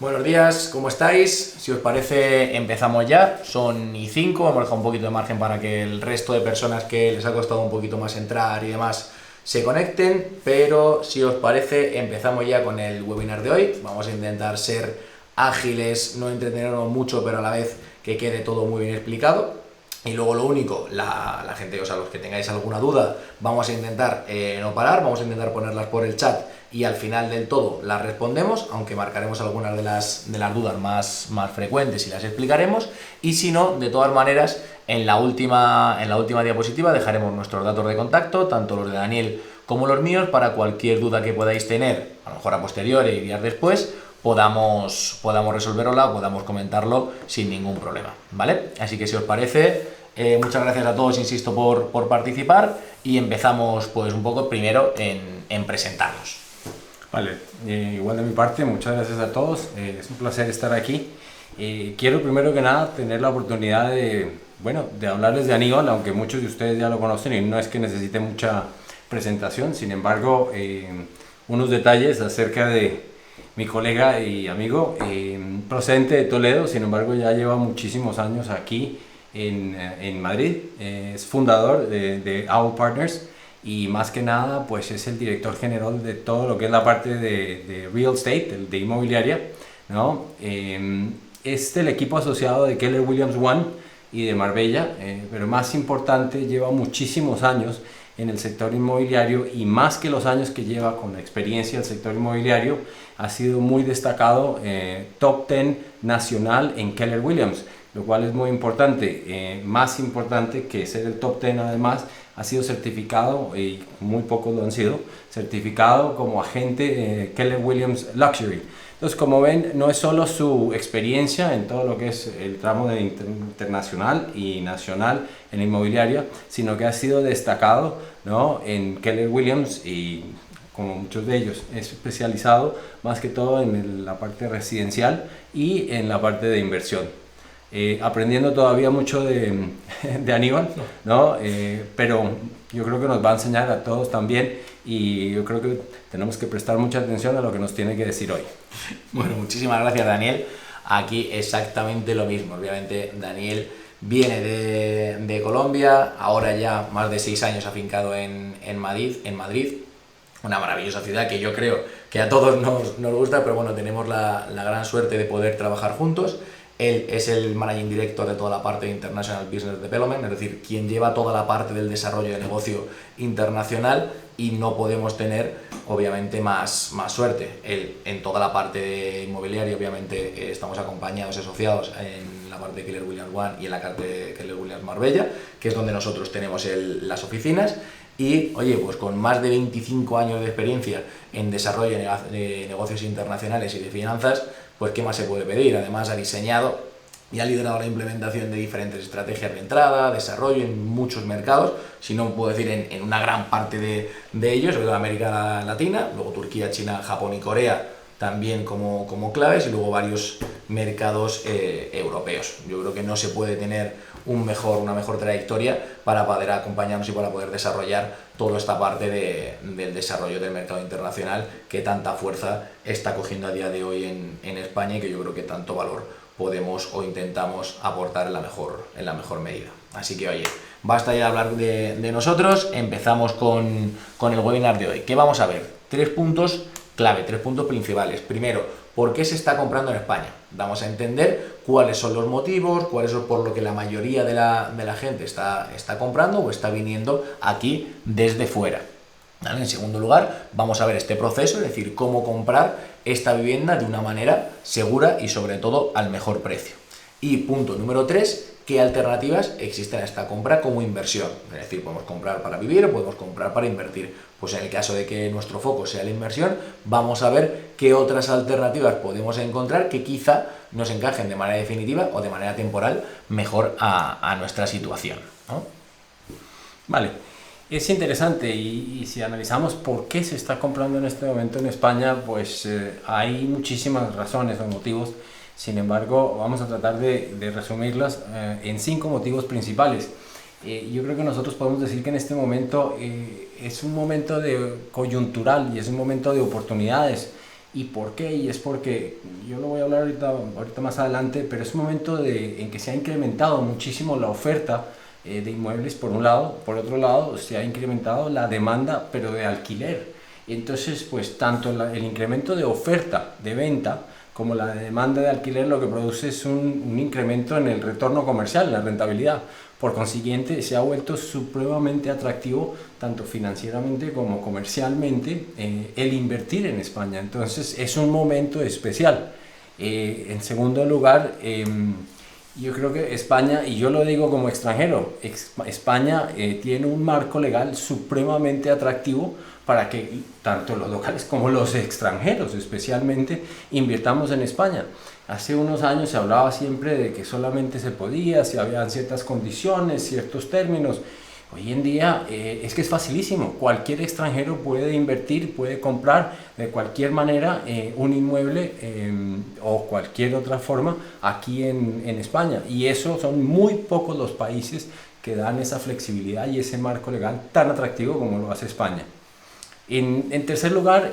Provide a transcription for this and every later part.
Buenos días, ¿cómo estáis? Si os parece, empezamos ya. Son y 5, hemos dejado un poquito de margen para que el resto de personas que les ha costado un poquito más entrar y demás se conecten, pero si os parece, empezamos ya con el webinar de hoy. Vamos a intentar ser ágiles, no entretenernos mucho, pero a la vez que quede todo muy bien explicado. Y luego lo único, la gente, o sea, los que tengáis alguna duda, vamos a intentar no parar, vamos a intentar ponerlas por el chat y al final del todo las respondemos, aunque marcaremos algunas de las dudas más frecuentes y las explicaremos. Y si no, de todas maneras, en la última diapositiva dejaremos nuestros datos de contacto, tanto los de Daniel como los míos, para cualquier duda que podáis tener, a lo mejor a posteriori y días después, podamos resolverla o podamos comentarlo sin ningún problema, ¿vale? Así que si os parece, muchas gracias a todos, insisto, por participar y empezamos pues un poco primero en presentarnos. Vale, igual de mi parte, muchas gracias a todos, es un placer estar aquí. Quiero primero que nada tener la oportunidad de hablarles de Aníbal, aunque muchos de ustedes ya lo conocen y no es que necesite mucha presentación. Sin embargo, unos detalles acerca de mi colega y amigo, procedente de Toledo, sin embargo ya lleva muchísimos años aquí en Madrid, es fundador de Owl Partners y más que nada pues es el director general de todo lo que es la parte de real estate, de inmobiliaria, ¿no? Es del equipo asociado de Keller Williams One y de Marbella, pero más importante, lleva muchísimos años en el sector inmobiliario y más que los años que lleva con la experiencia del sector inmobiliario, ha sido muy destacado, top 10 nacional en Keller Williams, lo cual es muy importante, más importante que ser el top 10 además, ha sido certificado, y muy pocos lo han sido, certificado como agente Keller Williams Luxury. Entonces, como ven, no es solo su experiencia en todo lo que es el tramo de internacional y nacional en la inmobiliaria, sino que ha sido destacado, ¿no?, en Keller Williams y como muchos de ellos es especializado más que todo en la parte residencial y en la parte de inversión. Aprendiendo todavía mucho de Aníbal, ¿no? Pero yo creo que nos va a enseñar a todos también y yo creo que tenemos que prestar mucha atención a lo que nos tiene que decir hoy. Bueno, muchísimas gracias, Daniel. Aquí exactamente lo mismo. Obviamente Daniel viene de Colombia, ahora ya más de 6 años afincado en Madrid, una maravillosa ciudad que yo creo que a todos nos gusta, pero bueno, tenemos la gran suerte de poder trabajar juntos. Él es el Managing Director de toda la parte de International Business Development, es decir, quien lleva toda la parte del desarrollo de negocio internacional y no podemos tener, obviamente, más suerte. Él en toda la parte de inmobiliaria, obviamente, estamos acompañados y asociados en la parte de Keller Williams One y en la parte de Keller Williams Marbella, que es donde nosotros tenemos las oficinas. Y, oye, pues con más de 25 años de experiencia en desarrollo de negocios internacionales y de finanzas, pues qué más se puede pedir. Además ha diseñado y ha liderado la implementación de diferentes estrategias de entrada, desarrollo en muchos mercados, si no puedo decir en una gran parte de ellos, sobre todo América Latina, luego Turquía, China, Japón y Corea también como claves, y luego varios mercados europeos. Yo creo que no se puede tener una mejor trayectoria para poder acompañarnos y para poder desarrollar toda esta parte del desarrollo del mercado internacional que tanta fuerza está cogiendo a día de hoy en España y que yo creo que tanto valor podemos o intentamos aportar en la mejor medida. Así que, oye, basta ya de hablar de nosotros, empezamos con el webinar de hoy. ¿Qué vamos a ver? 3 puntos clave, 3 puntos principales. Primero, ¿por qué se está comprando en España? Vamos a entender cuáles son los motivos, cuáles son por lo que la mayoría de la gente está comprando o está viniendo aquí desde fuera. ¿Vale? En segundo lugar, vamos a ver este proceso, es decir, cómo comprar esta vivienda de una manera segura y sobre todo al mejor precio. Y punto número 3, ¿qué alternativas existen a esta compra como inversión? Es decir, podemos comprar para vivir o podemos comprar para invertir. Pues en el caso de que nuestro foco sea la inversión, vamos a ver qué otras alternativas podemos encontrar que quizá nos encajen de manera definitiva o de manera temporal mejor a nuestra situación, ¿no? Vale, es interesante y si analizamos por qué se está comprando en este momento en España, pues hay muchísimas razones o motivos. Sin embargo, vamos a tratar de resumirlas en 5 motivos principales. Yo creo que nosotros podemos decir que en este momento es un momento coyuntural y es un momento de oportunidades ¿Y por qué? Y es porque, yo lo voy a hablar ahorita más adelante, pero es un momento en que se ha incrementado muchísimo la oferta de inmuebles por un lado, por otro lado se ha incrementado la demanda, pero de alquiler. Entonces, pues tanto el incremento de oferta de venta como la demanda de alquiler lo que produce es un incremento en el retorno comercial, en la rentabilidad. Por consiguiente, se ha vuelto supremamente atractivo, tanto financieramente como comercialmente, el invertir en España. Entonces, es un momento especial. En segundo lugar, yo creo que España, y yo lo digo como extranjero, España tiene un marco legal supremamente atractivo para que tanto los locales como los extranjeros especialmente invirtamos en España. Hace unos años se hablaba siempre de que solamente se podía si habían ciertas condiciones, ciertos términos. Hoy en día es que es facilísimo, cualquier extranjero puede invertir, puede comprar de cualquier manera un inmueble o cualquier otra forma aquí en España, y eso son muy pocos los países que dan esa flexibilidad y ese marco legal tan atractivo como lo hace España. En tercer lugar,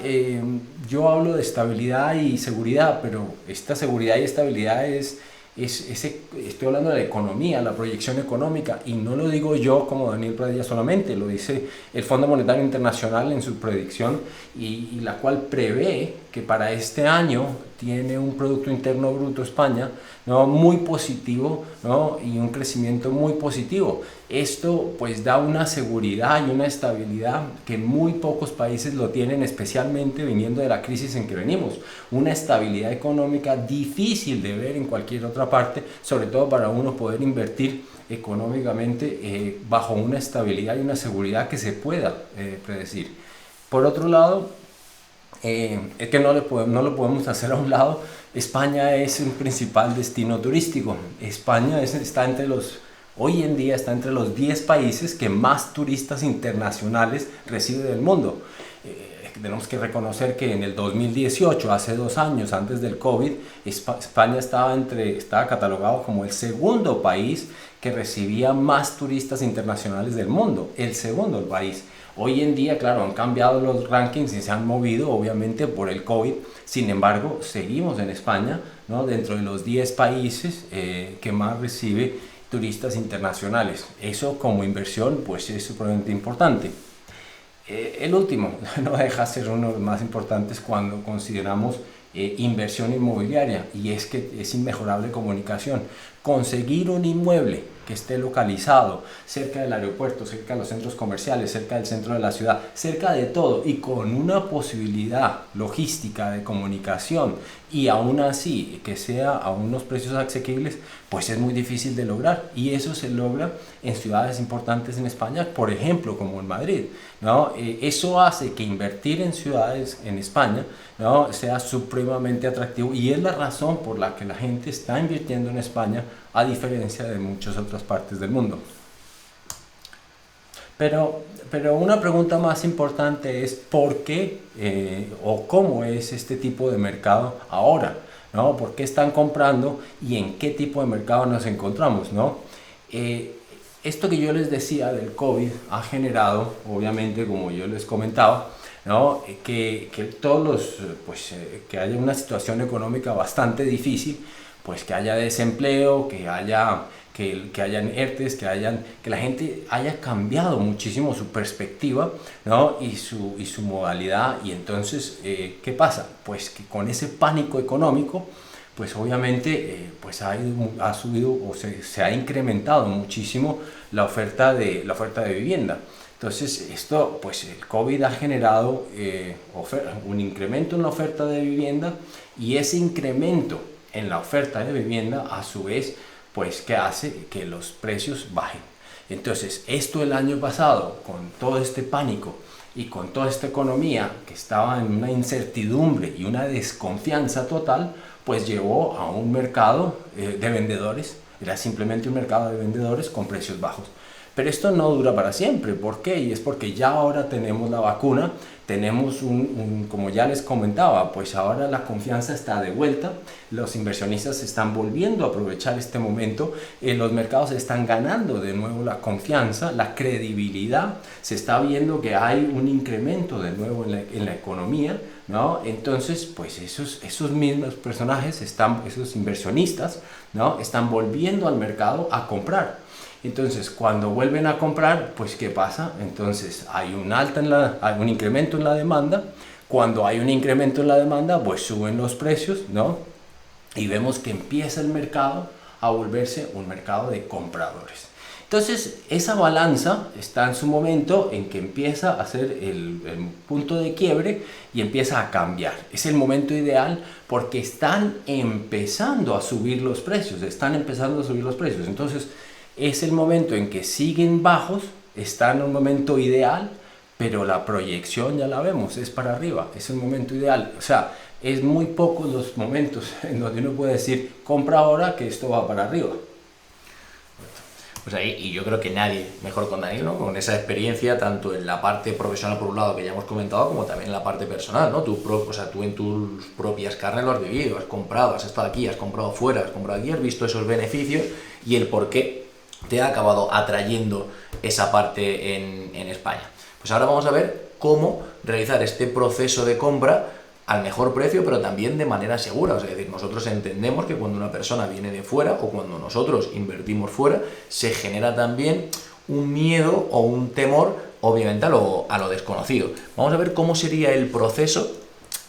yo hablo de estabilidad y seguridad, pero esta seguridad y estabilidad estoy hablando de la economía, la proyección económica, y no lo digo yo como Daniel Pradilla solamente, lo dice el Fondo Monetario Internacional en su predicción, y la cual prevé que para este año tiene un Producto Interno Bruto España, ¿no?, muy positivo, ¿no?, y un crecimiento muy positivo. Esto pues da una seguridad y una estabilidad que muy pocos países lo tienen, especialmente viniendo de la crisis en que venimos. Una estabilidad económica difícil de ver en cualquier otra parte, sobre todo para uno poder invertir económicamente bajo una estabilidad y una seguridad que se pueda predecir. Por otro lado, es que no lo podemos hacer a un lado. España es un principal destino turístico. España hoy en día está entre los 10 países que más turistas internacionales recibe del mundo. Tenemos que reconocer que en el 2018, hace 2 años, antes del COVID, España estaba catalogado como el segundo país que recibía más turistas internacionales del mundo, el segundo país. Hoy en día, claro, han cambiado los rankings y se han movido, obviamente, por el COVID. Sin embargo, seguimos en España, ¿no?, dentro de los 10 países que más recibe turistas internacionales. Eso como inversión, pues es supremamente importante. El último, no deja de ser uno de los más importantes cuando consideramos inversión inmobiliaria, y es que es inmejorable comunicación. Conseguir un inmueble que esté localizado cerca del aeropuerto, cerca de los centros comerciales, cerca del centro de la ciudad, cerca de todo, y con una posibilidad logística de comunicación, y aún así que sea a unos precios asequibles, pues es muy difícil de lograr, y eso se logra en ciudades importantes en España, por ejemplo como en Madrid, ¿no? Eso hace que invertir en ciudades en España, ¿no?, sea supremamente atractivo, y es la razón por la que la gente está invirtiendo en España a diferencia de muchas otras partes del mundo. Pero una pregunta más importante es ¿por qué o cómo es este tipo de mercado ahora, ¿no? ¿Por qué están comprando y en qué tipo de mercado nos encontramos, ¿no? Esto que yo les decía del COVID ha generado, obviamente, como yo les comentaba, ¿no?, que que haya una situación económica bastante difícil, pues que haya desempleo, que hayan ERTES, que la gente haya cambiado muchísimo su perspectiva, ¿no?, y su modalidad. Y entonces, ¿qué pasa? Pues que con ese pánico económico, pues obviamente ha subido o se ha incrementado muchísimo la oferta de vivienda. Entonces, pues el COVID ha generado un incremento en la oferta de vivienda, y ese incremento en la oferta de vivienda a su vez pues que hace que los precios bajen. Entonces esto el año pasado, con todo este pánico y con toda esta economía que estaba en una incertidumbre y una desconfianza total, pues llevó a un mercado de vendedores. Era simplemente un mercado de vendedores con precios bajos. Pero esto no dura para siempre. ¿Por qué? Y es porque ya ahora tenemos la vacuna, tenemos como ya les comentaba, pues ahora la confianza está de vuelta, los inversionistas están volviendo a aprovechar este momento, los mercados están ganando de nuevo la confianza, la credibilidad, se está viendo que hay un incremento de nuevo en la economía, ¿no? Entonces, pues esos mismos personajes, esos inversionistas, ¿no? Están volviendo al mercado a comprar. Entonces, cuando vuelven a comprar, pues ¿qué pasa? Entonces, hay un incremento en la demanda. Cuando hay un incremento en la demanda, pues suben los precios, ¿no? Y vemos que empieza el mercado a volverse un mercado de compradores. Entonces, esa balanza está en su momento en que empieza a ser el punto de quiebre y empieza a cambiar. Es el momento ideal porque están empezando a subir los precios, Entonces, es el momento en que siguen bajos, está en un momento ideal, pero la proyección ya la vemos, es para arriba, es el momento ideal. O sea, es muy pocos los momentos en donde uno puede decir, compra ahora que esto va para arriba. Pues ahí, y yo creo que nadie mejor con Daniel, ¿no? Con esa experiencia tanto en la parte profesional por un lado que ya hemos comentado, como también en la parte personal, ¿no? Tú en tus propias carnes lo has vivido, has comprado, has estado aquí, has comprado fuera, has comprado aquí, has visto esos beneficios y el por qué te ha acabado atrayendo esa parte en España. Pues ahora vamos a ver cómo realizar este proceso de compra al mejor precio, pero también de manera segura. Es decir, nosotros entendemos que cuando una persona viene de fuera o cuando nosotros invertimos fuera, se genera también un miedo o un temor, obviamente, a lo desconocido. Vamos a ver cómo sería el proceso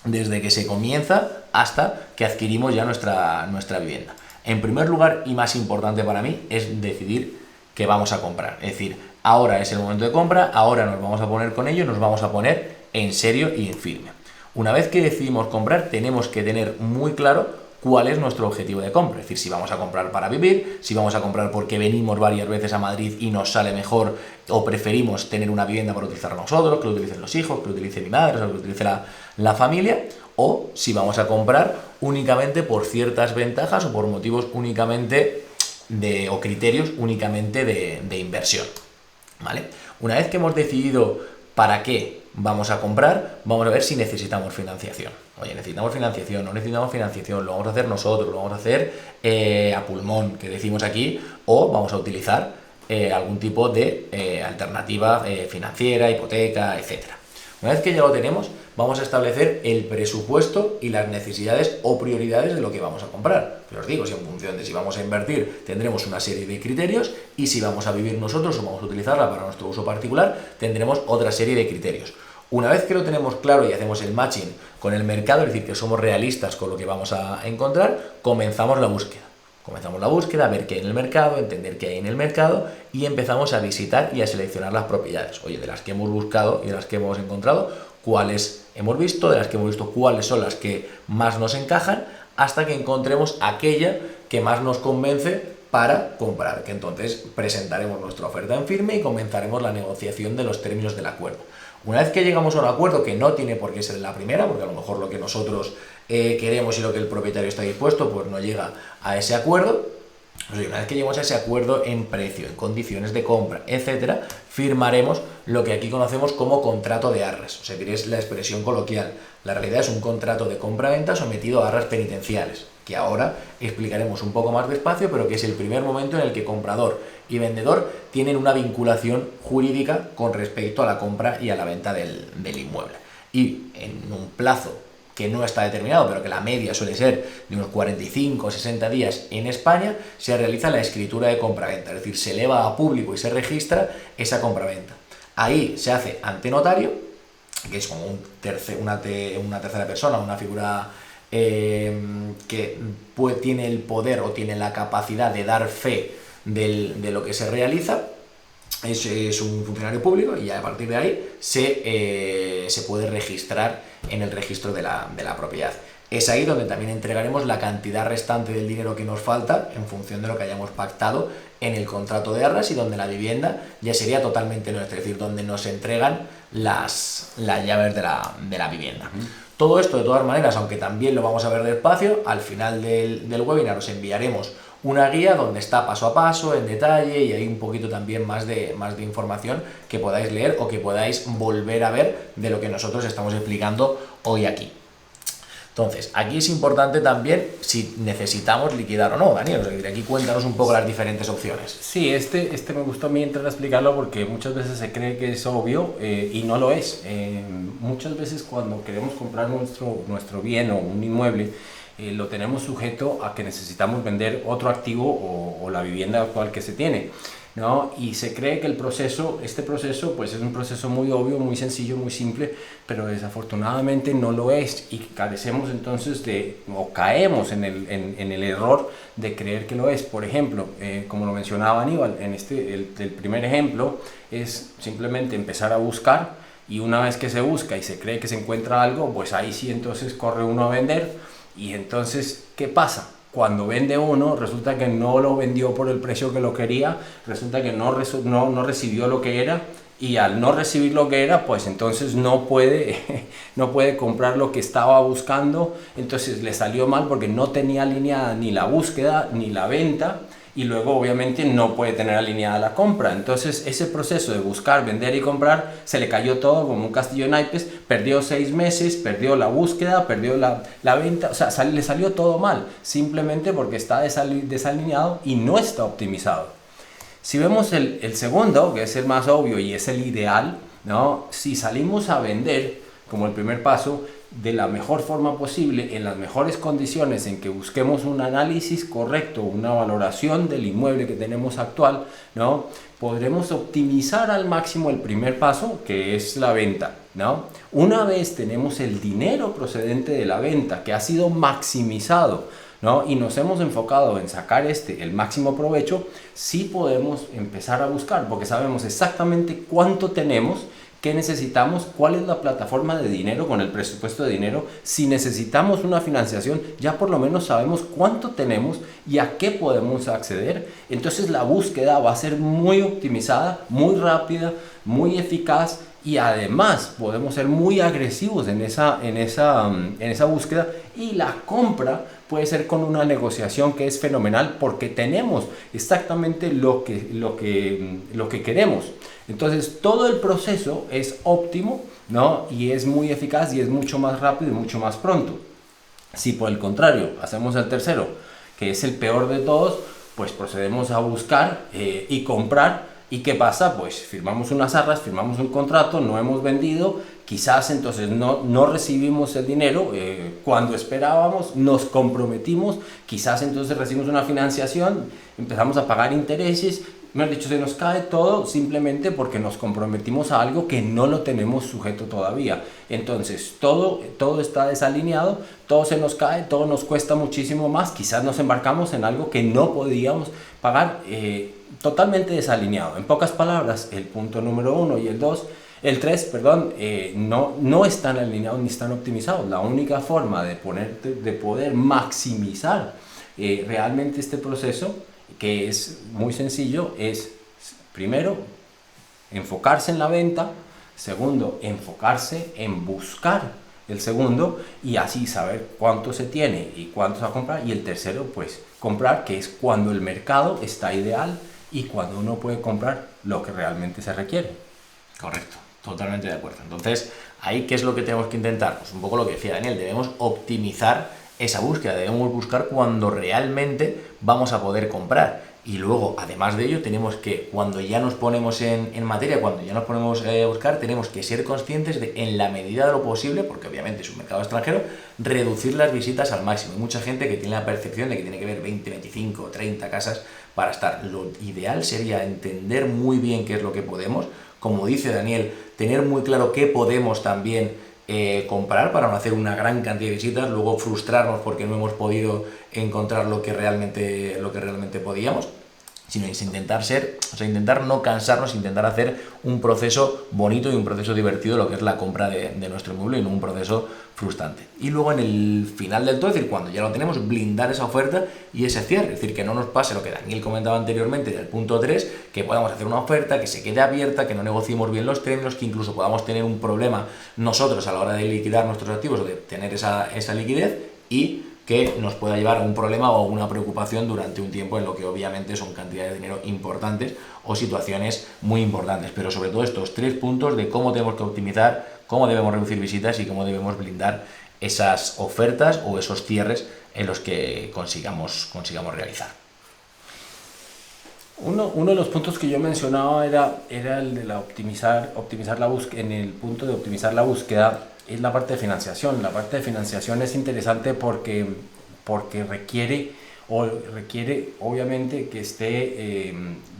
desde que se comienza hasta que adquirimos ya nuestra vivienda. En primer lugar, y más importante para mí, es decidir que vamos a comprar. Es decir, ahora es el momento de compra, ahora nos vamos a poner con ello, nos vamos a poner en serio y en firme. Una vez que decidimos comprar, tenemos que tener muy claro cuál es nuestro objetivo de compra. Es decir, si vamos a comprar para vivir, si vamos a comprar porque venimos varias veces a Madrid y nos sale mejor o preferimos tener una vivienda para utilizar nosotros, que lo utilicen los hijos, que lo utilice mi madre, o que lo utilice la familia, o si vamos a comprar únicamente por ciertas ventajas o por motivos únicamente o criterios únicamente de inversión. ¿Vale? Una vez que hemos decidido para qué vamos a comprar, vamos a ver si necesitamos financiación. Oye, necesitamos financiación, no necesitamos financiación, lo vamos a hacer nosotros, lo vamos a hacer a pulmón, que decimos aquí, o vamos a utilizar algún tipo de alternativa financiera, hipoteca, etcétera. Una vez que ya lo tenemos, vamos a establecer el presupuesto y las necesidades o prioridades de lo que vamos a comprar. Pero os digo, si en función de si vamos a invertir, tendremos una serie de criterios y si vamos a vivir nosotros o vamos a utilizarla para nuestro uso particular, tendremos otra serie de criterios. Una vez que lo tenemos claro y hacemos el matching con el mercado, es decir, que somos realistas con lo que vamos a encontrar, comenzamos la búsqueda. Comenzamos la búsqueda, a ver qué hay en el mercado, entender qué hay en el mercado y empezamos a visitar y a seleccionar las propiedades. Oye, de las que hemos buscado y de las que hemos encontrado, cuáles hemos visto, de las que hemos visto cuáles son las que más nos encajan, hasta que encontremos aquella que más nos convence para comprar, que entonces presentaremos nuestra oferta en firme y comenzaremos la negociación de los términos del acuerdo. Una vez que llegamos a un acuerdo, que no tiene por qué ser la primera, porque a lo mejor lo que nosotros queremos y lo que el propietario está dispuesto, pues no llega a ese acuerdo. Pues una vez que lleguemos a ese acuerdo en precio, en condiciones de compra, etcétera, firmaremos lo que aquí conocemos como contrato de arras. O sea, es la expresión coloquial. La realidad es un contrato de compra-venta sometido a arras penitenciales, que ahora explicaremos un poco más despacio, pero que es el primer momento en el que comprador y vendedor tienen una vinculación jurídica con respecto a la compra y a la venta del inmueble. Y en un plazo que no está determinado, pero que la media suele ser de unos 45 o 60 días en España, se realiza la escritura de compraventa, es decir, se eleva a público y se registra esa compraventa. Ahí se hace ante notario, que es como una tercera persona, una figura que tiene el poder o tiene la capacidad de dar fe de lo que se realiza. Es un funcionario público y a partir de ahí se puede registrar en el registro de la propiedad. Es ahí donde también entregaremos la cantidad restante del dinero que nos falta en función de lo que hayamos pactado en el contrato de arras y donde la vivienda ya sería totalmente nuestra, es decir, donde nos entregan las llaves de la vivienda. Todo esto, de todas maneras, aunque también lo vamos a ver despacio, al final del webinar os enviaremos una guía donde está paso a paso, en detalle, y hay un poquito también más de información que podáis leer o que podáis volver a ver de lo que nosotros estamos explicando hoy aquí. Entonces, aquí es importante también si necesitamos liquidar o no, Daniel. O sea, aquí cuéntanos un poco las diferentes opciones. Sí, este me gustó a mí entrar a explicarlo porque muchas veces se cree que es obvio y no lo es. Muchas veces cuando queremos comprar nuestro bien o un inmueble, lo tenemos sujeto a que necesitamos vender otro activo o la vivienda actual que se tiene, ¿no? Y se cree que este proceso pues es un proceso muy obvio, muy sencillo, muy simple, pero desafortunadamente no lo es y carecemos entonces o caemos en el error de creer que lo es. Por ejemplo, como lo mencionaba Aníbal, el primer ejemplo es simplemente empezar a buscar, y una vez que se busca y se cree que se encuentra algo, pues ahí sí entonces corre uno a vender. Y entonces, ¿qué pasa? Cuando vende uno, resulta que no lo vendió por el precio que lo quería, resulta que no recibió lo que era, y al no recibir lo que era, pues entonces no puede comprar lo que estaba buscando. Entonces le salió mal porque no tenía alineada ni la búsqueda ni la venta, y luego obviamente no puede tener alineada la compra. Entonces ese proceso de buscar, vender y comprar se le cayó todo como un castillo de naipes. Perdió 6 meses, perdió la búsqueda, perdió la venta, o sea, le salió todo mal, simplemente porque está desalineado y no está optimizado. Si vemos el segundo, que es el más obvio y es el ideal, ¿no? Si salimos a vender como el primer paso, de la mejor forma posible, en las mejores condiciones, en que busquemos un análisis correcto, una valoración del inmueble que tenemos actual, ¿no? Podremos optimizar al máximo el primer paso, que es la venta, ¿no? Una vez tenemos el dinero procedente de la venta, que ha sido maximizado, ¿no? Y nos hemos enfocado en sacar el máximo provecho, sí podemos empezar a buscar, porque sabemos exactamente cuánto tenemos, qué necesitamos, cuál es la plataforma de dinero con el presupuesto de dinero. Si necesitamos una financiación, ya por lo menos sabemos cuánto tenemos y a qué podemos acceder. Entonces la búsqueda va a ser muy optimizada, muy rápida, muy eficaz, y además podemos ser muy agresivos en esa búsqueda, y la compra puede ser con una negociación que es fenomenal porque tenemos exactamente lo que queremos. Entonces todo el proceso es óptimo, ¿no? Y es muy eficaz y es mucho más rápido y mucho más pronto. Si por el contrario hacemos el tercero, que es el peor de todos, pues procedemos a buscar y comprar. ¿Y qué pasa? Pues firmamos unas arras, firmamos un contrato, no hemos vendido, quizás entonces no recibimos el dinero cuando esperábamos, nos comprometimos, quizás entonces recibimos una financiación, empezamos a pagar intereses, mejor dicho, se nos cae todo simplemente porque nos comprometimos a algo que no lo tenemos sujeto todavía. Entonces todo está desalineado, todo se nos cae, todo nos cuesta muchísimo más, quizás nos embarcamos en algo que no podíamos pagar, totalmente desalineado. En pocas palabras, el punto número 1 y el 3, perdón, no están alineados ni están optimizados. La única forma de poder maximizar realmente este proceso, que es muy sencillo, es primero enfocarse en la venta, segundo enfocarse en buscar el segundo, y así saber cuánto se tiene y cuánto se va a comprar, y el tercero pues comprar, que es cuando el mercado está ideal y cuando uno puede comprar lo que realmente se requiere. Correcto, totalmente de acuerdo. Entonces, ahí, ¿qué es lo que tenemos que intentar? Pues un poco lo que decía Daniel, debemos optimizar esa búsqueda, debemos buscar cuando realmente vamos a poder comprar. Y luego, además de ello, tenemos que, cuando ya nos ponemos en materia, cuando ya nos ponemos a buscar, tenemos que ser conscientes de, en la medida de lo posible, porque obviamente es un mercado extranjero, reducir las visitas al máximo. Hay mucha gente que tiene la percepción de que tiene que ver 20, 25, 30 casas para estar. Lo ideal sería entender muy bien qué es lo que podemos, como dice Daniel, tener muy claro qué podemos también comprar para no hacer una gran cantidad de visitas, luego frustrarnos porque no hemos podido encontrar lo que realmente podíamos, sino es intentar no cansarnos, intentar hacer un proceso bonito y un proceso divertido, lo que es la compra de nuestro inmueble, y no un proceso frustrante. Y luego en el final del todo, es decir, cuando ya lo tenemos, blindar esa oferta y ese cierre, es decir, que no nos pase lo que Daniel comentaba anteriormente del punto 3, que podamos hacer una oferta, que se quede abierta, que no negociemos bien los términos, que incluso podamos tener un problema nosotros a la hora de liquidar nuestros activos o de tener esa liquidez, y que nos pueda llevar a un problema o una preocupación durante un tiempo en lo que obviamente son cantidades de dinero importantes o situaciones muy importantes. Pero sobre todo estos 3 puntos de cómo tenemos que optimizar, cómo debemos reducir visitas y cómo debemos blindar esas ofertas o esos cierres en los que consigamos realizar. Uno de los puntos que yo mencionaba era el de optimizar la búsqueda. En el punto de optimizar la búsqueda es la parte de financiación. La parte de financiación es interesante porque requiere obviamente que esté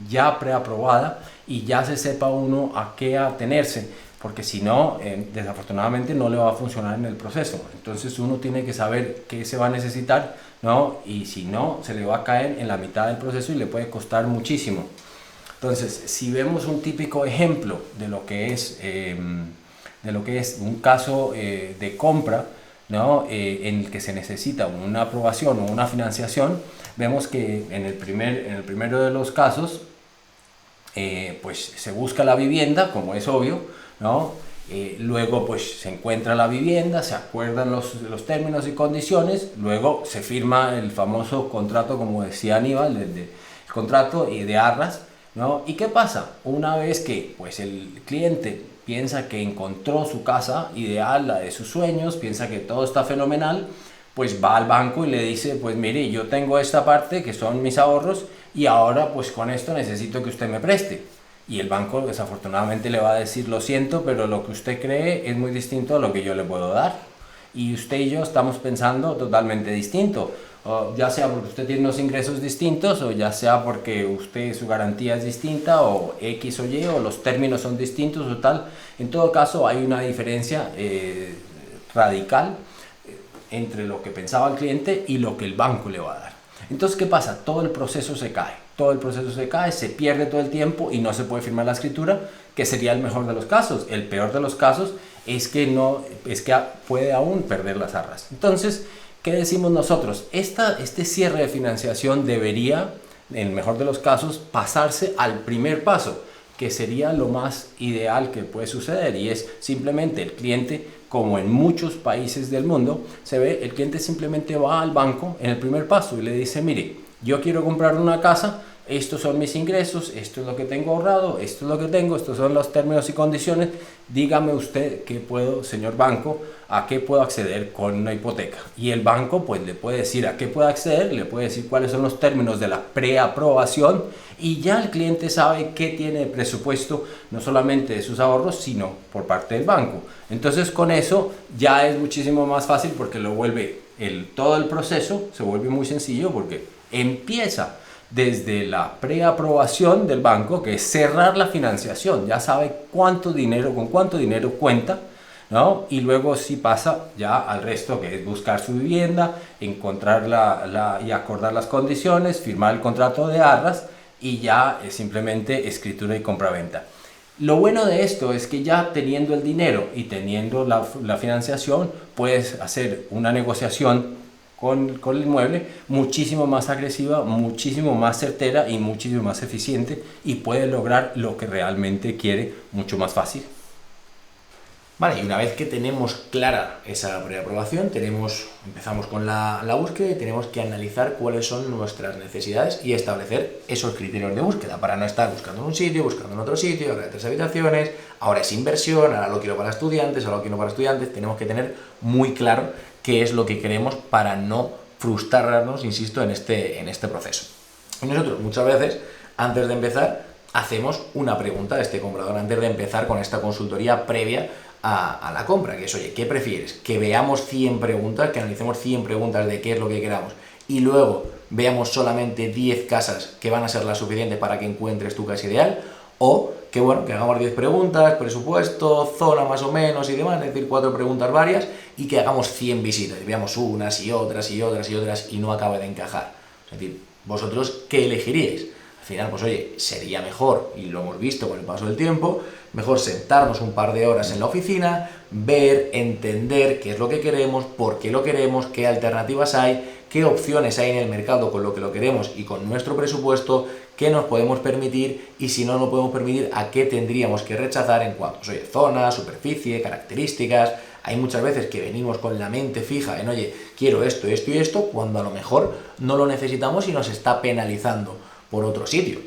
ya preaprobada y ya se sepa uno a qué atenerse, porque si no, desafortunadamente no le va a funcionar en el proceso. Entonces uno tiene que saber qué se va a necesitar, ¿no? Y si no, se le va a caer en la mitad del proceso y le puede costar muchísimo. Entonces, si vemos un típico ejemplo de lo que es un caso de compra, ¿no? En el que se necesita una aprobación o una financiación, vemos que en el primero de los casos, pues se busca la vivienda, como es obvio, ¿no? Luego pues se encuentra la vivienda, se acuerdan los términos y condiciones, luego se firma el famoso contrato, como decía Aníbal, el contrato de arras, ¿no? ¿Y qué pasa? Una vez que pues el cliente piensa que encontró su casa ideal, la de sus sueños, piensa que todo está fenomenal, pues va al banco y le dice, pues mire, yo tengo esta parte que son mis ahorros y ahora pues con esto necesito que usted me preste. Y el banco desafortunadamente le va a decir, lo siento, pero lo que usted cree es muy distinto a lo que yo le puedo dar. Y usted y yo estamos pensando totalmente distinto. Ya sea porque usted tiene unos ingresos distintos, o ya sea porque su garantía es distinta, o X o Y, o los términos son distintos o tal. En todo caso, hay una diferencia radical entre lo que pensaba el cliente y lo que el banco le va a dar. Entonces, ¿qué pasa? Todo el proceso se cae, se pierde todo el tiempo y no se puede firmar la escritura, que sería el mejor de los casos. El peor de los casos es que puede aún perder las arras. Entonces, ¿qué decimos nosotros? Este cierre de financiación debería, en el mejor de los casos, pasarse al primer paso, que sería lo más ideal que puede suceder, y es simplemente el cliente, como en muchos países del mundo, el cliente simplemente va al banco en el primer paso y le dice, mire, yo quiero comprar una casa, estos son mis ingresos, esto es lo que tengo ahorrado, esto es lo que tengo, estos son los términos y condiciones, dígame usted señor banco, a qué puedo acceder con una hipoteca. Y el banco pues le puede decir a qué puede acceder, le puede decir cuáles son los términos de la preaprobación, y ya el cliente sabe qué tiene de presupuesto, no solamente de sus ahorros, sino por parte del banco. Entonces con eso ya es muchísimo más fácil, porque todo el proceso se vuelve muy sencillo, porque empieza desde la preaprobación del banco, que es cerrar la financiación, ya sabe con cuánto dinero cuenta, ¿no? Y luego sí pasa ya al resto, que es buscar su vivienda, encontrarla y acordar las condiciones, firmar el contrato de arras, y ya es simplemente escritura y compraventa. Lo bueno de esto es que ya teniendo el dinero y teniendo la financiación, puedes hacer una negociación con el inmueble muchísimo más agresiva, muchísimo más certera y muchísimo más eficiente, y puede lograr lo que realmente quiere mucho más fácil. Vale, y una vez que tenemos clara esa preaprobación, empezamos con la búsqueda y tenemos que analizar cuáles son nuestras necesidades y establecer esos criterios de búsqueda, para no estar buscando en un sitio, buscando en otro sitio, ahora de 3 habitaciones, ahora es inversión, ahora lo quiero para estudiantes, ahora lo quiero para estudiantes. Tenemos que tener muy claro qué es lo que queremos para no frustrarnos, insisto, en este proceso. Y nosotros muchas veces, antes de empezar, hacemos una pregunta a este comprador, antes de empezar con esta consultoría previa a la compra, que es, oye, ¿qué prefieres? Que veamos 100 preguntas, que analicemos 100 preguntas de qué es lo que queramos, y luego veamos solamente 10 casas que van a ser las suficientes para que encuentres tu casa ideal, o que hagamos 10 preguntas, presupuesto, zona más o menos y demás, es decir, 4 preguntas varias, y que hagamos 100 visitas y veamos unas y otras y otras y otras y no acabe de encajar. Es decir, vosotros, ¿qué elegiríais? Al final, pues oye, sería mejor, y lo hemos visto con el paso del tiempo, mejor sentarnos un par de horas en la oficina, ver, entender qué es lo que queremos, por qué lo queremos, qué alternativas hay, qué opciones hay en el mercado con lo que lo queremos y con nuestro presupuesto, qué nos podemos permitir, y si no lo podemos permitir, a qué tendríamos que rechazar en cuanto a zona, superficie, características. Hay muchas veces que venimos con la mente fija en, oye, quiero esto, esto y esto, cuando a lo mejor no lo necesitamos y nos está penalizando por otro sitio.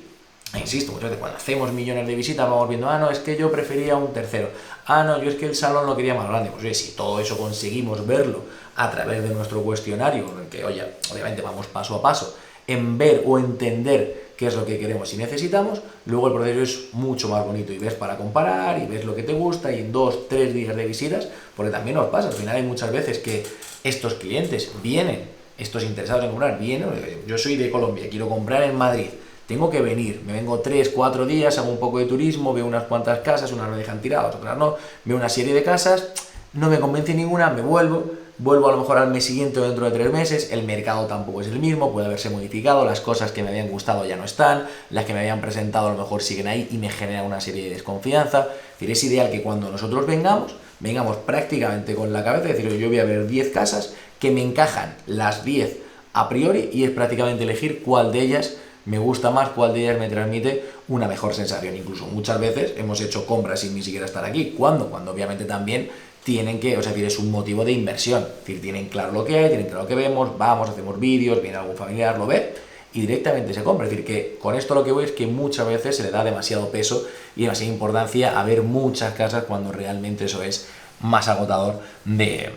E insisto, muchas veces cuando hacemos millones de visitas vamos viendo, no, es que yo prefería un tercero. Ah, no, yo es que el salón lo quería más grande. Pues oye, si todo eso conseguimos verlo a través de nuestro cuestionario, en el que, oye, obviamente vamos paso a paso, en ver o entender qué es lo que queremos y necesitamos, luego el proceso es mucho más bonito y ves para comparar y ves lo que te gusta y en 2-3 días de visitas, porque también nos pasa, al final hay muchas veces que estos clientes vienen, estos interesados en comprar, vienen, yo soy de Colombia, quiero comprar en Madrid, tengo que venir, me vengo 3-4 días, hago un poco de turismo, veo unas cuantas casas, unas me dejan tiradas, otras no, veo una serie de casas, no me convence ninguna, me vuelvo a lo mejor al mes siguiente o dentro de 3 meses, el mercado tampoco es el mismo, puede haberse modificado, las cosas que me habían gustado ya no están, las que me habían presentado a lo mejor siguen ahí y me genera una serie de desconfianza. Es decir, es ideal que cuando nosotros vengamos prácticamente con la cabeza, es decir, yo voy a ver 10 casas que me encajan las 10 a priori y es prácticamente elegir cuál de ellas me gusta más, cuál de ellas me transmite una mejor sensación. Incluso muchas veces hemos hecho compras sin ni siquiera estar aquí. ¿Cuándo? Cuando obviamente también tienen que, o sea, es un motivo de inversión. Es decir, tienen claro lo que hay, tienen claro lo que vemos, vamos, hacemos vídeos, viene algún familiar, lo ve y directamente se compra. Es decir, que con esto lo que voy es que muchas veces se le da demasiado peso y demasiada importancia a ver muchas casas cuando realmente eso es más agotador de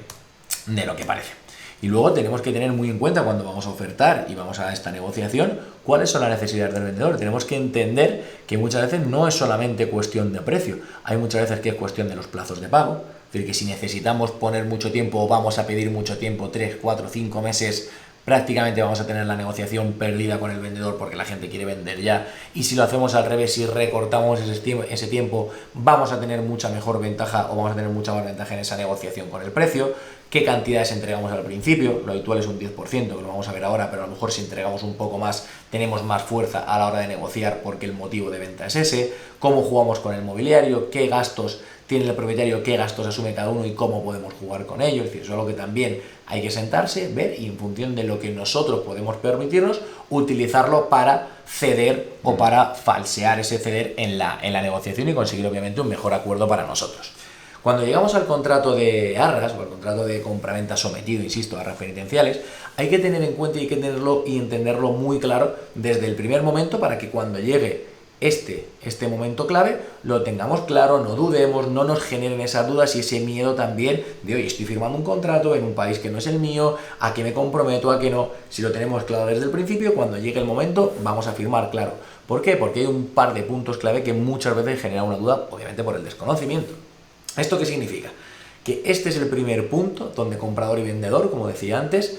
lo que parece. Y luego tenemos que tener muy en cuenta cuando vamos a ofertar y vamos a esta negociación cuáles son las necesidades del vendedor. Tenemos que entender que muchas veces no es solamente cuestión de precio, hay muchas veces que es cuestión de los plazos de pago. Es decir, que si necesitamos poner mucho tiempo o vamos a pedir mucho tiempo, 3, 4, 5 meses, prácticamente vamos a tener la negociación perdida con el vendedor porque la gente quiere vender ya. Y si lo hacemos al revés, si recortamos ese tiempo, vamos a tener mucha mejor ventaja o vamos a tener mucha más ventaja en esa negociación con el precio. ¿Qué cantidades entregamos al principio? Lo habitual es un 10%, que lo vamos a ver ahora, pero a lo mejor si entregamos un poco más, tenemos más fuerza a la hora de negociar porque el motivo de venta es ese. ¿Cómo jugamos con el mobiliario? ¿Qué gastos tiene el propietario? ¿Qué gastos asume cada uno? ¿Y cómo podemos jugar con ellos? Es decir, eso es algo que también hay que sentarse, ver y en función de lo que nosotros podemos permitirnos, utilizarlo para ceder o para falsear ese ceder en la negociación y conseguir obviamente un mejor acuerdo para nosotros. Cuando llegamos al contrato de arras o al contrato de compraventa sometido, insisto, a arras penitenciales, hay que tener en cuenta y hay que tenerlo y entenderlo muy claro desde el primer momento para que cuando llegue este momento clave lo tengamos claro, no dudemos, no nos generen esas dudas y ese miedo también de, oye, estoy firmando un contrato en un país que no es el mío, a qué me comprometo, a qué no. Si lo tenemos claro desde el principio, cuando llegue el momento vamos a firmar claro. ¿Por qué? Porque hay un par de puntos clave que muchas veces generan una duda, obviamente por el desconocimiento. ¿Esto qué significa? Que este es el primer punto donde comprador y vendedor, como decía antes,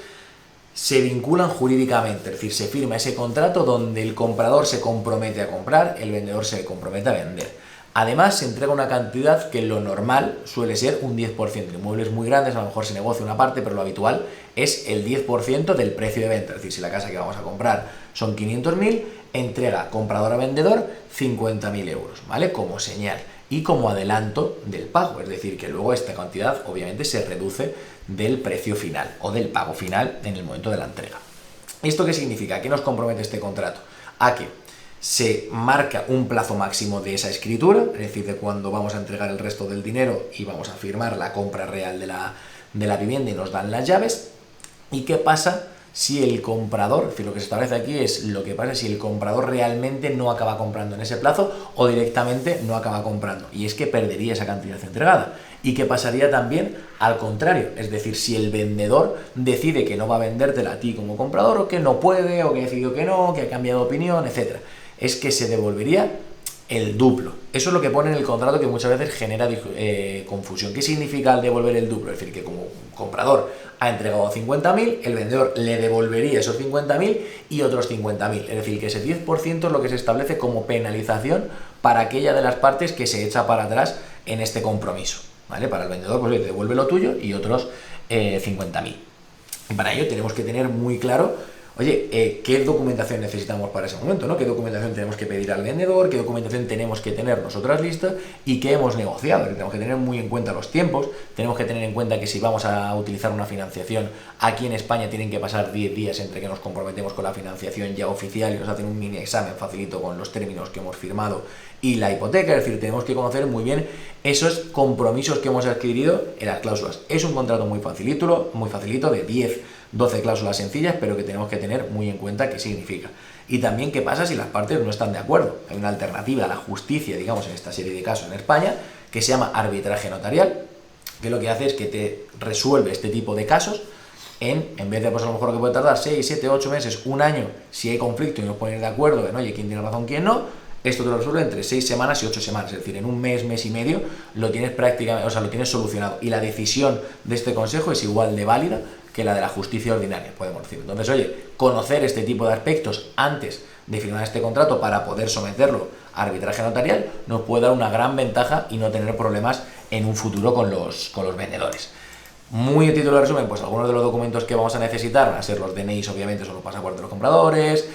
se vinculan jurídicamente, es decir, se firma ese contrato donde el comprador se compromete a comprar, el vendedor se compromete a vender. Además, se entrega una cantidad que lo normal suele ser un 10%. En inmuebles muy grandes a lo mejor se negocia una parte, pero lo habitual es el 10% del precio de venta. Es decir, si la casa que vamos a comprar son 500.000, entrega comprador a vendedor 50.000 euros, ¿vale? Como señal y como adelanto del pago. Es decir, que luego esta cantidad obviamente se reduce del precio final o del pago final en el momento de la entrega. ¿Esto qué significa? ¿A qué nos compromete este contrato? A que se marca un plazo máximo de esa escritura, es decir, de cuando vamos a entregar el resto del dinero y vamos a firmar la compra real de la vivienda y nos dan las llaves. ¿Y qué pasa si el comprador, es decir, lo que se establece aquí es lo que pasa si el comprador realmente no acaba comprando en ese plazo o directamente no acaba comprando? Y es que perdería esa cantidad entregada. ¿Y qué pasaría también al contrario? Es decir, si el vendedor decide que no va a vendértela a ti como comprador o que no puede o que ha decidido que no, que ha cambiado de opinión, etc. Es que se devolvería el duplo. Eso es lo que pone en el contrato que muchas veces genera confusión. ¿Qué significa el devolver el duplo? Es decir, que como comprador ha entregado 50.000, el vendedor le devolvería esos 50.000 y otros 50.000. Es decir, que ese 10% es lo que se establece como penalización para aquella de las partes que se echa para atrás en este compromiso. ¿Vale? Para el vendedor, pues le devuelve lo tuyo y otros 50.000. Y para ello tenemos que tener muy claro, oye, ¿qué documentación necesitamos para ese momento? ¿No? ¿Qué documentación tenemos que pedir al vendedor? ¿Qué documentación tenemos que tener nosotras lista? ¿Y qué hemos negociado? Tenemos que tener muy en cuenta los tiempos, tenemos que tener en cuenta que si vamos a utilizar una financiación, aquí en España tienen que pasar 10 días entre que nos comprometemos con la financiación ya oficial y nos hacen un mini examen facilito con los términos que hemos firmado y la hipoteca. Es decir, tenemos que conocer muy bien esos compromisos que hemos adquirido en las cláusulas. Es un contrato muy facilito de 10-12 cláusulas sencillas, pero que tenemos que tener muy en cuenta qué significa. Y también qué pasa si las partes no están de acuerdo. Hay una alternativa a la justicia, digamos, en esta serie de casos en España, que se llama arbitraje notarial, que lo que hace es que te resuelve este tipo de casos en vez de, pues a lo mejor que puede tardar 6, 7, 8 meses, un año, si hay conflicto y no poner de acuerdo en, oye, quién tiene razón, quién no, esto te lo resuelve entre 6 semanas y 8 semanas, es decir, en un mes, mes y medio, lo tienes prácticamente, o sea, lo tienes solucionado. Y la decisión de este consejo es igual de válida que la de la justicia ordinaria, podemos decir. Entonces, oye, conocer este tipo de aspectos antes de firmar este contrato para poder someterlo a arbitraje notarial nos puede dar una gran ventaja y no tener problemas en un futuro con los vendedores. Muy a título de resumen, pues algunos de los documentos que vamos a necesitar van a ser los DNIs, obviamente, son los pasaportes de los compradores,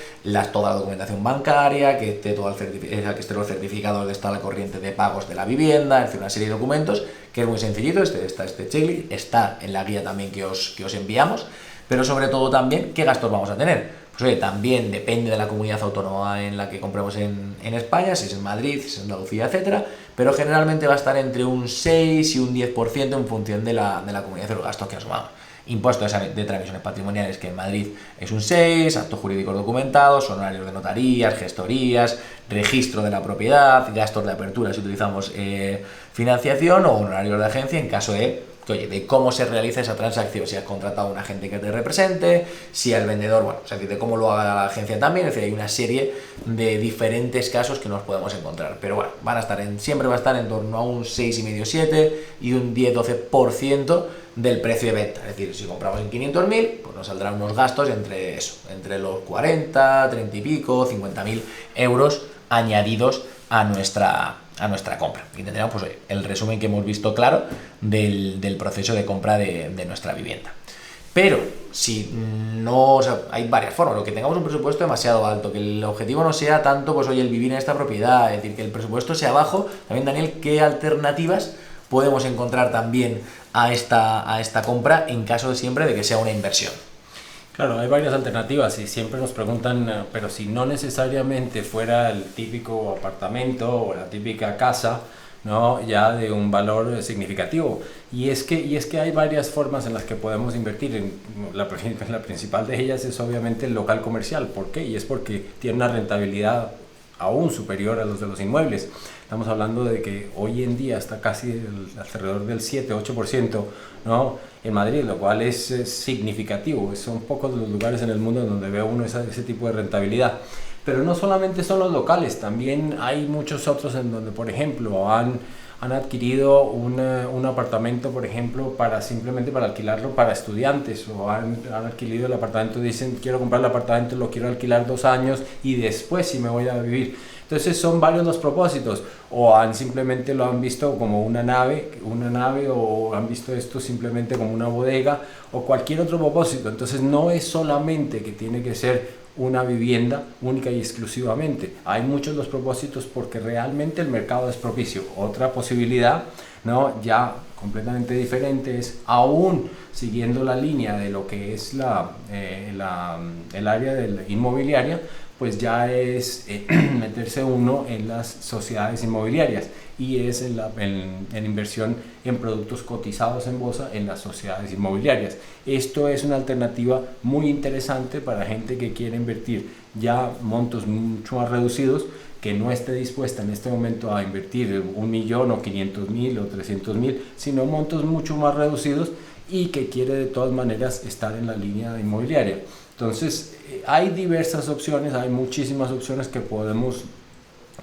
toda la documentación bancaria, que esté que estén los certificados de estar al corriente de pagos de la vivienda, es decir, una serie de documentos que es muy sencillito. Este checklist está en la guía también que os enviamos, pero sobre todo también qué gastos vamos a tener. Pues oye, también depende de la comunidad autónoma en la que compremos en España, si es en Madrid, si es en Andalucía, etcétera, pero generalmente va a estar entre un 6 y un 10% en función de la comunidad de los gastos que asumamos. Impuestos de transmisiones patrimoniales, que en Madrid es un 6, actos jurídicos documentados, honorarios de notarías, gestorías, registro de la propiedad, gastos de apertura si utilizamos financiación, o honorarios de agencia en caso de cómo se realiza esa transacción, si has contratado a un agente que te represente, si al vendedor, bueno, o sea, de cómo lo haga la agencia también, es decir, hay una serie de diferentes casos que nos podemos encontrar, pero bueno, siempre va a estar en torno a un 6,5-7 y un 10-12% del precio de venta, es decir, si compramos en 500.000, pues nos saldrán unos gastos entre los 40, 30 y pico, 50.000 euros añadidos a nuestra compra. Y tendríamos pues, el resumen que hemos visto claro del proceso de compra de nuestra vivienda. Pero si no, o sea, hay varias formas, lo que tengamos un presupuesto demasiado alto, que el objetivo no sea tanto, pues oye, el vivir en esta propiedad, es decir, que el presupuesto sea bajo. También, Daniel, ¿qué alternativas podemos encontrar también a esta compra en caso de siempre de que sea una inversión? Claro, hay varias alternativas y siempre nos preguntan, pero si no necesariamente fuera el típico apartamento o la típica casa, ¿no? Ya de un valor significativo. Y es que hay varias formas en las que podemos invertir. La principal de ellas es obviamente el local comercial. ¿Por qué? Y es porque tiene una rentabilidad aún superior a los de los inmuebles. Estamos hablando de que hoy en día está casi alrededor del 7-8%, ¿no? En Madrid, lo cual es significativo. Son pocos los lugares en el mundo donde ve uno ese tipo de rentabilidad. Pero no solamente son los locales, también hay muchos otros en donde, por ejemplo, han adquirido un apartamento, por ejemplo, simplemente para alquilarlo para estudiantes, o han adquirido el apartamento, dicen, quiero comprar el apartamento, lo quiero alquilar 2 años y después sí me voy a vivir. Entonces son varios los propósitos, o simplemente lo han visto como una nave, o han visto esto simplemente como una bodega, o cualquier otro propósito. Entonces no es solamente que tiene que ser una vivienda única y exclusivamente. Hay muchos los propósitos porque realmente el mercado es propicio. Otra posibilidad, ¿no? Ya completamente diferente, es aún siguiendo la línea de lo que es el área de la inmobiliaria, pues ya es meterse uno en las sociedades inmobiliarias, y es en inversión en productos cotizados en bolsa en las sociedades inmobiliarias. Esto es una alternativa muy interesante para gente que quiere invertir ya montos mucho más reducidos, que no esté dispuesta en este momento a invertir 1 millón o 500.000 o 300.000, sino montos mucho más reducidos, y que quiere de todas maneras estar en la línea inmobiliaria. Entonces hay diversas opciones, hay muchísimas opciones que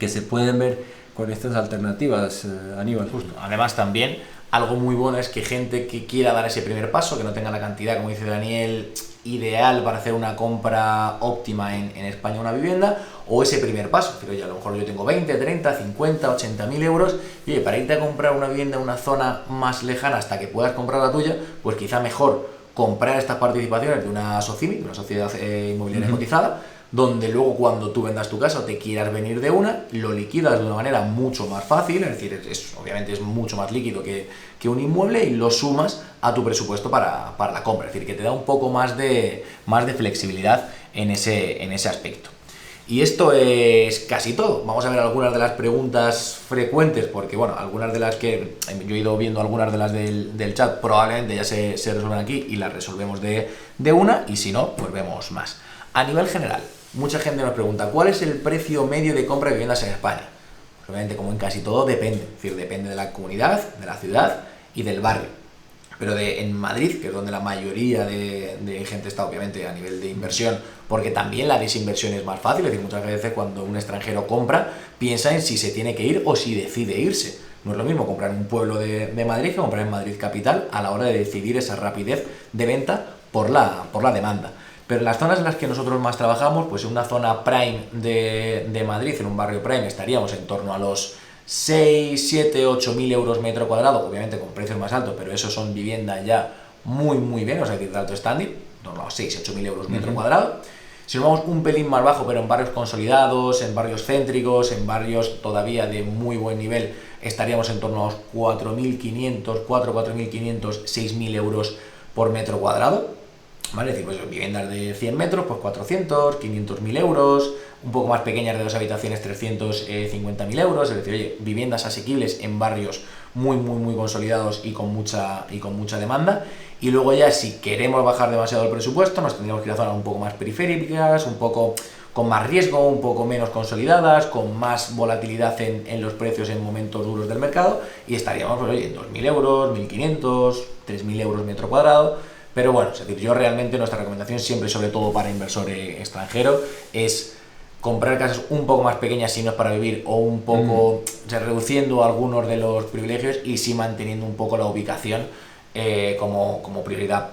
se pueden ver con estas alternativas, Aníbal. Justo. Además, también algo muy bueno es que gente que quiera dar ese primer paso, que no tenga la cantidad, como dice Daniel, ideal para hacer una compra óptima en España, una vivienda, o ese primer paso, pero ya a lo mejor yo tengo 20, 30, 50, 80.000 euros, y oye, para irte a comprar una vivienda en una zona más lejana hasta que puedas comprar la tuya, pues quizá mejor comprar estas participaciones de una SOCIMI, una sociedad inmobiliaria cotizada, donde luego cuando tú vendas tu casa o te quieras venir de una, lo liquidas de una manera mucho más fácil, es decir, obviamente es mucho más líquido que un inmueble, y lo sumas a tu presupuesto para la compra, es decir, que te da un poco más de flexibilidad en ese aspecto. Y esto es casi todo. Vamos a ver algunas de las preguntas frecuentes, porque bueno, algunas de las que yo he ido viendo, algunas de las del chat probablemente ya se resuelven aquí y las resolvemos de una, y si no, pues vemos más. A nivel general, mucha gente nos pregunta, ¿cuál es el precio medio de compra de viviendas en España? Obviamente, como en casi todo, depende. Es decir, depende de la comunidad, de la ciudad y del barrio. Pero en Madrid, que es donde la mayoría de gente está, obviamente, a nivel de inversión, porque también la desinversión es más fácil. Es decir, muchas veces cuando un extranjero compra, piensa en si se tiene que ir o si decide irse. No es lo mismo comprar en un pueblo de Madrid que comprar en Madrid capital a la hora de decidir esa rapidez de venta por la demanda. Pero en las zonas en las que nosotros más trabajamos, pues en una zona prime de Madrid, en un barrio prime, estaríamos en torno a los 6, 7, 8 mil euros metro cuadrado, obviamente con precios más altos, pero eso son viviendas ya muy bien, o sea, de alto standing, en torno a los 6, 8 mil euros metro cuadrado. Si nos vamos un pelín más bajo, pero en barrios consolidados, en barrios céntricos, en barrios todavía de muy buen nivel, estaríamos en torno a los 4.500, 6.000 euros por metro cuadrado. ¿Vale? Es decir, pues viviendas de 100 metros, pues 400, 500.000 euros, un poco más pequeñas de 2 habitaciones, 350.000 euros, es decir, oye, viviendas asequibles en barrios muy consolidados y con mucha demanda. Y luego ya, si queremos bajar demasiado el presupuesto, nos tendríamos que ir a zonas un poco más periféricas, un poco con más riesgo, un poco menos consolidadas, con más volatilidad en los precios en momentos duros del mercado, y estaríamos, pues, oye, en 2.000 euros, 1.500, 3.000 euros metro cuadrado. Pero bueno, es decir, yo realmente nuestra recomendación siempre, sobre todo para inversor extranjero, es comprar casas un poco más pequeñas si no es para vivir, o un poco, o sea, reduciendo algunos de los privilegios y sí manteniendo un poco la ubicación como prioridad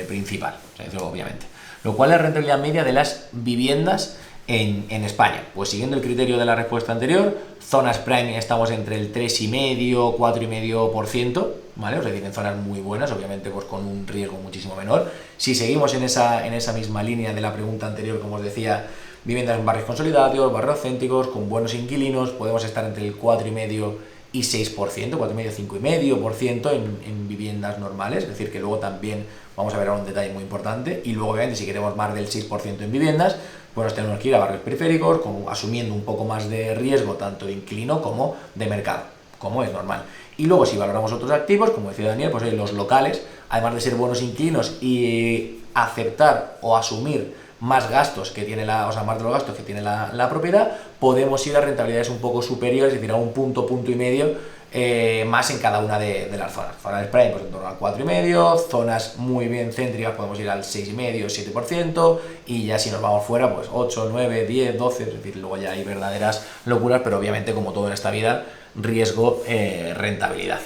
principal, o sea, eso obviamente. Lo cual es la rentabilidad media de las viviendas en España. Pues siguiendo el criterio de la respuesta anterior, zonas prime estamos entre el 3,5, 4,5%, ¿vale? Es decir, en zonas muy buenas, obviamente pues con un riesgo muchísimo menor. Si seguimos en esa misma línea de la pregunta anterior, como os decía, viviendas en barrios consolidados, barrios céntricos, con buenos inquilinos, podemos estar entre el 4,5 y 6%, 4,5, 5,5% en viviendas normales, es decir, que luego también vamos a ver ahora un detalle muy importante. Y luego, obviamente, si queremos más del 6% en viviendas, pues nos tenemos que ir a barrios periféricos, asumiendo un poco más de riesgo, tanto de inquilino como de mercado, como es normal. Y luego, si valoramos otros activos, como decía Daniel, pues los locales, además de ser buenos inquilinos y aceptar o asumir más gastos que tiene más de los gastos que tiene la propiedad, podemos ir a rentabilidades un poco superiores, es decir, a un punto y medio más en cada una de las zonas. Zonas prime, pues en torno al 4,5, zonas muy bien céntricas podemos ir al 6,5, 7%, y ya si nos vamos fuera, pues 8, 9, 10, 12, es decir, luego ya hay verdaderas locuras, pero obviamente, como todo en esta vida, riesgo, rentabilidad.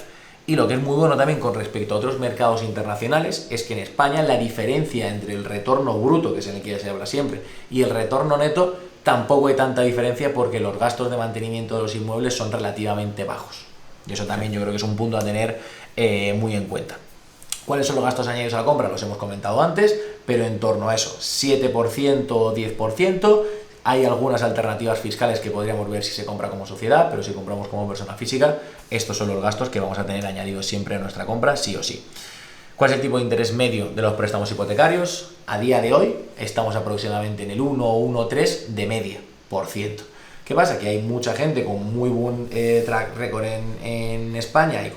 Y lo que es muy bueno también con respecto a otros mercados internacionales es que en España la diferencia entre el retorno bruto, que es en el que se habla siempre, y el retorno neto, tampoco hay tanta diferencia, porque los gastos de mantenimiento de los inmuebles son relativamente bajos. Y eso también yo creo que es un punto a tener muy en cuenta. ¿Cuáles son los gastos añadidos a la compra? Los hemos comentado antes, pero en torno a eso, 7% o 10%. Hay algunas alternativas fiscales que podríamos ver si se compra como sociedad, pero si compramos como persona física, estos son los gastos que vamos a tener añadidos siempre a nuestra compra, sí o sí. ¿Cuál es el tipo de interés medio de los préstamos hipotecarios? A día de hoy estamos aproximadamente en el 1 o 1,3 de media por ciento. ¿Qué pasa? Que hay mucha gente con muy buen track record en España y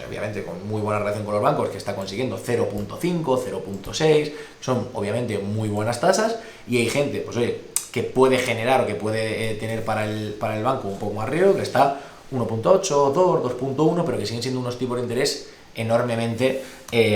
obviamente con muy buena relación con los bancos, que está consiguiendo 0,5, 0,6, son obviamente muy buenas tasas, y hay gente, pues oye, que puede generar o que puede tener para el banco un poco más riesgo, que está 1,8, 2, 2,1, pero que siguen siendo unos tipos de interés enormemente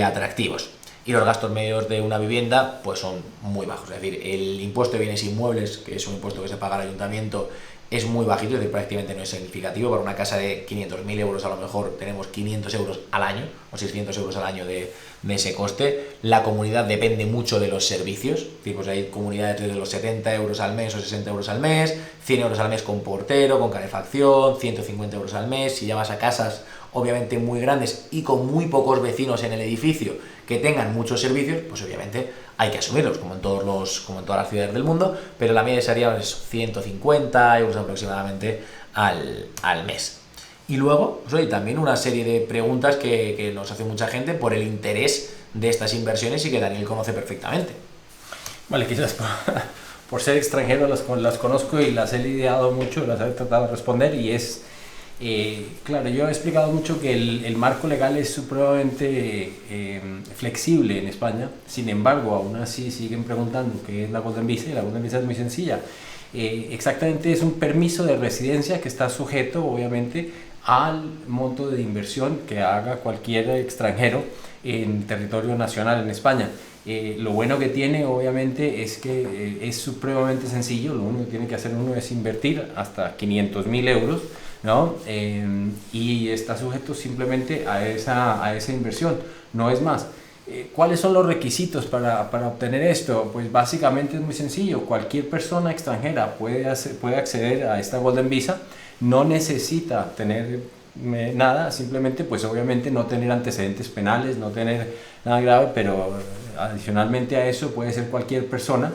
atractivos. Y los gastos medios de una vivienda pues son muy bajos, es decir, el impuesto de bienes inmuebles, que es un impuesto que se paga al ayuntamiento, es muy bajito, es decir, prácticamente no es significativo. Para una casa de 500.000 euros a lo mejor tenemos 500 euros al año o 600 euros al año de ese coste. La comunidad depende mucho de los servicios, es decir, pues hay comunidades de los 70 euros al mes o 60 euros al mes, 100 euros al mes con portero, con calefacción, 150 euros al mes. Si ya vas a casas obviamente muy grandes y con muy pocos vecinos en el edificio que tengan muchos servicios, pues obviamente hay que asumirlos, como en todas las ciudades del mundo, pero la media sería 150 euros aproximadamente al mes. Y luego, pues, oye, también una serie de preguntas que nos hace mucha gente por el interés de estas inversiones y que Daniel conoce perfectamente. Vale, quizás por ser extranjero las conozco y las he lidiado mucho, las he tratado de responder, y es Claro, yo he explicado mucho que el marco legal es supremamente flexible en España. Sin embargo, aún así siguen preguntando qué es la Golden Visa, y la Golden Visa es muy sencilla. Exactamente, es un permiso de residencia que está sujeto obviamente al monto de inversión que haga cualquier extranjero en territorio nacional en España. Lo bueno que tiene obviamente es que es supremamente sencillo. Lo único que tiene que hacer uno es invertir hasta 500.000 euros, ¿no? Y está sujeto simplemente a esa inversión, no es más. ¿Cuáles son los requisitos para obtener esto? Pues básicamente es muy sencillo. Cualquier persona extranjera puede acceder a esta Golden Visa. No necesita tener nada, simplemente pues obviamente no tener antecedentes penales, no tener nada grave, pero adicionalmente a eso puede ser cualquier persona.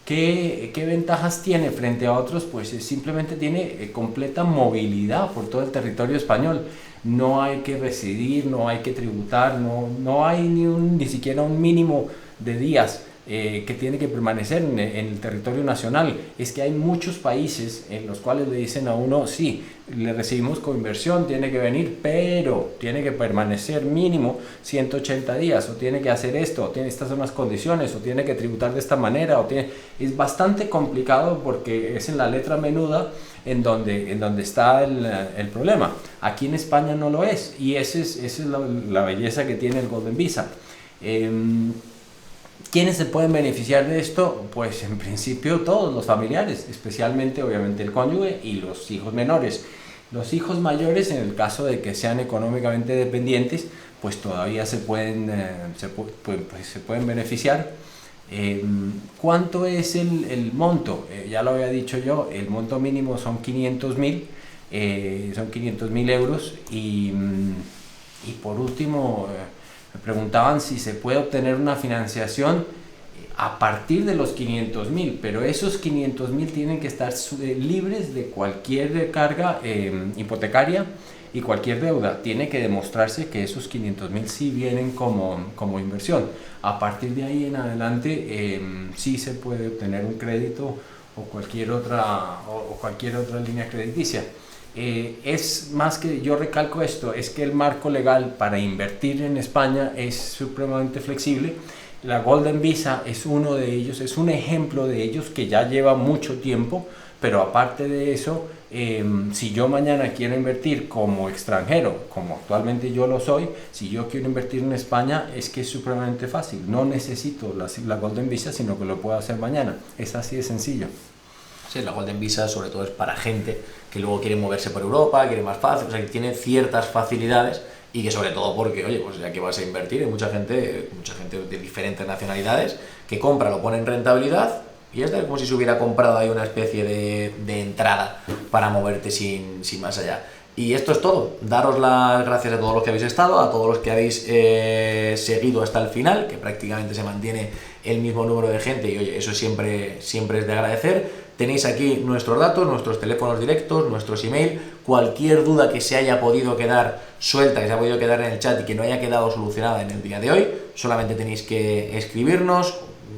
¿Qué ventajas tiene frente a otros? Pues simplemente tiene completa movilidad por todo el territorio español. No hay que residir, no hay que tributar, no hay ni siquiera un mínimo de días que tiene que permanecer en el territorio nacional. Es que hay muchos países en los cuales le dicen a uno, sí, le recibimos con inversión, tiene que venir, pero tiene que permanecer mínimo 180 días, o tiene que hacer esto, o tiene estas son las condiciones, o tiene que tributar de esta manera, es bastante complicado porque es en la letra menuda en donde está el problema. Aquí en España no lo es, y esa es la belleza que tiene el Golden Visa. ¿Quiénes se pueden beneficiar de esto? Pues en principio todos los familiares, especialmente obviamente el cónyuge y los hijos menores. Los hijos mayores, en el caso de que sean económicamente dependientes, pues todavía se pueden beneficiar. ¿Cuánto es el monto? Ya lo había dicho yo, el monto mínimo son 500.000 euros, y por último me preguntaban si se puede obtener una financiación a partir de los 500.000, pero esos 500.000 tienen que estar libres de cualquier carga hipotecaria y cualquier deuda. Tiene que demostrarse que esos 500.000 sí vienen como inversión. A partir de ahí en adelante sí se puede obtener un crédito o cualquier otra línea crediticia. Es más que, yo recalco esto, es que el marco legal para invertir en España es supremamente flexible. La Golden Visa es uno de ellos, es un ejemplo de ellos que ya lleva mucho tiempo, pero aparte de eso, si yo mañana quiero invertir como extranjero, como actualmente yo lo soy, si yo quiero invertir en España, es que es supremamente fácil. No necesito la Golden Visa, sino que lo puedo hacer mañana. Es así de sencillo. Sí, la Golden Visa sobre todo es para gente que luego quiere moverse por Europa, quiere más fácil, o sea, que tiene ciertas facilidades, y que sobre todo porque, oye, pues ya que vas a invertir, hay mucha gente de diferentes nacionalidades que compra, lo pone en rentabilidad, y es como si se hubiera comprado ahí una especie de entrada para moverte sin más allá. Y esto es todo. Daros las gracias a todos los que habéis estado, a todos los que habéis seguido hasta el final, que prácticamente se mantiene el mismo número de gente, y oye, eso siempre es de agradecer. Tenéis aquí nuestros datos, nuestros teléfonos directos, nuestros email, cualquier duda que se haya podido quedar suelta, que se haya podido quedar en el chat y que no haya quedado solucionada en el día de hoy, solamente tenéis que escribirnos,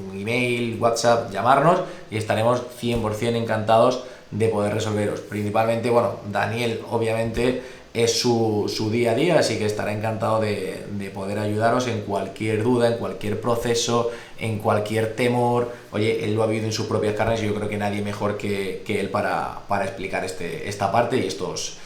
un email, WhatsApp, llamarnos, y estaremos 100% encantados de poder resolveros. Principalmente, bueno, Daniel obviamente es su día a día, así que estará encantado de poder ayudaros en cualquier duda, en cualquier proceso, en cualquier temor. Oye, él lo ha vivido en sus propias carnes, y yo creo que nadie mejor que él para explicar esta parte y estos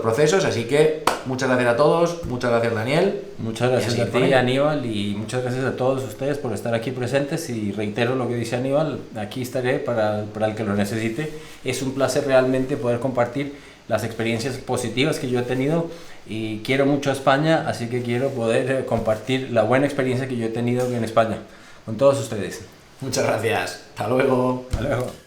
procesos. Así que muchas gracias a todos, muchas gracias Daniel. Muchas gracias a ti, Aníbal, y muchas gracias a todos ustedes por estar aquí presentes, y reitero lo que dice Aníbal, aquí estaré para el que lo necesite. Es un placer realmente poder compartir las experiencias positivas que yo he tenido, y quiero mucho a España, así que quiero poder compartir la buena experiencia que yo he tenido en España con todos ustedes. Muchas gracias, hasta luego. Hasta luego.